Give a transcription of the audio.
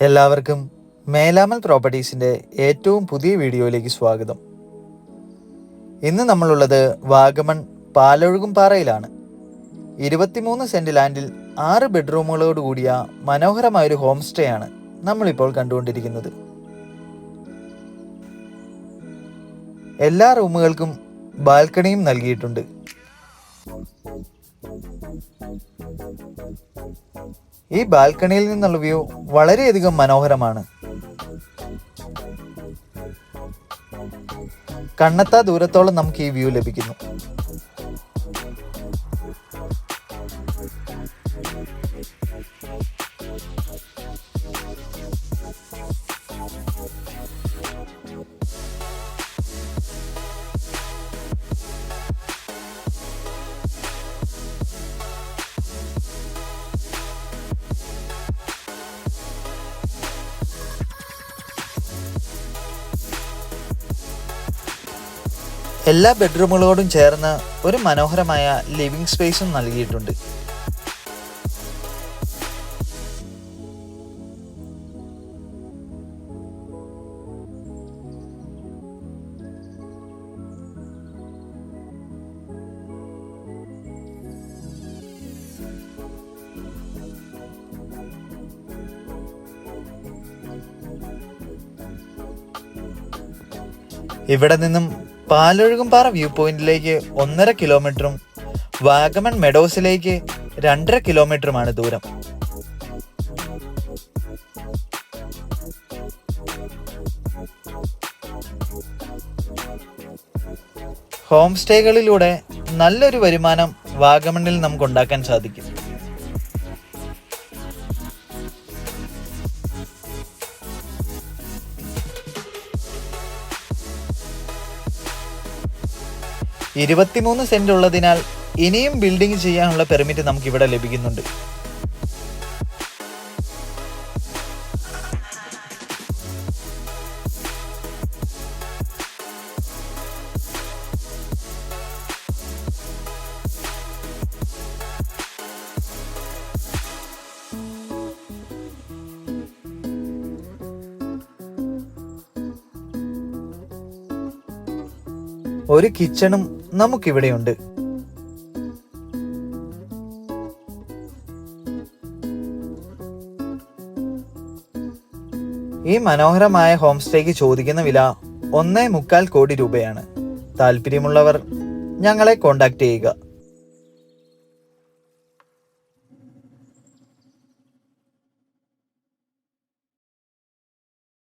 എല്ലാവർക്കും മേലാമൽ പ്രോപ്പർട്ടീസിൻ്റെ ഏറ്റവും പുതിയ വീഡിയോയിലേക്ക് സ്വാഗതം. ഇന്ന് നമ്മളുള്ളത് വാഗമൺ പാലൊഴുകുംപാറയിലാണ്. 23 സെൻറ്റ് ലാൻഡിൽ 6 ബെഡ്റൂമുകളോട് കൂടിയ മനോഹരമായൊരു ഹോം സ്റ്റേ ആണ് നമ്മളിപ്പോൾ കണ്ടുകൊണ്ടിരിക്കുന്നത്. എല്ലാ റൂമുകൾക്കും ബാൽക്കണിയും നൽകിയിട്ടുണ്ട്. ഈ ബാൽക്കണിയിൽ നിന്നുള്ള വ്യൂ വളരെയധികം മനോഹരമാണ്. കണ്ണെത്താ ദൂരത്തോളം നമുക്ക് ഈ വ്യൂ ലഭിക്കുന്നു. എല്ലാ ബെഡ്റൂമുകളോടും ചേർന്ന് ഒരു മനോഹരമായ ലിവിംഗ് സ്പേസും നൽകിയിട്ടുണ്ട്. ഇവിടെ നിന്നും പാലൊഴുകുംപാറ വ്യൂ പോയിന്റിലേക്ക് 1.5 കിലോമീറ്ററും വാഗമൺ മെഡോസിലേക്ക് 2.5 കിലോമീറ്ററുമാണ് ദൂരം. ഹോം സ്റ്റേകളിലൂടെ നല്ലൊരു വരുമാനം വാഗമണിൽ നമുക്ക് ഉണ്ടാക്കാൻ സാധിക്കും. $23 സെന്റ് ഉള്ളതിനാൽ ഇനിയും ബിൽഡിംഗ് ചെയ്യാനുള്ള പെർമിറ്റ് നമുക്ക് ഇവിടെ ലഭിക്കുന്നുണ്ട്. ഒരു കിച്ചണും നമുക്കിവിടെയുണ്ട്. ഈ മനോഹരമായ ഹോം സ്റ്റേക്ക് ചോദിക്കുന്ന വില 1.25 കോടി രൂപയാണ്. താല്പര്യമുള്ളവർ ഞങ്ങളെ കോൺടാക്ട് ചെയ്യുക.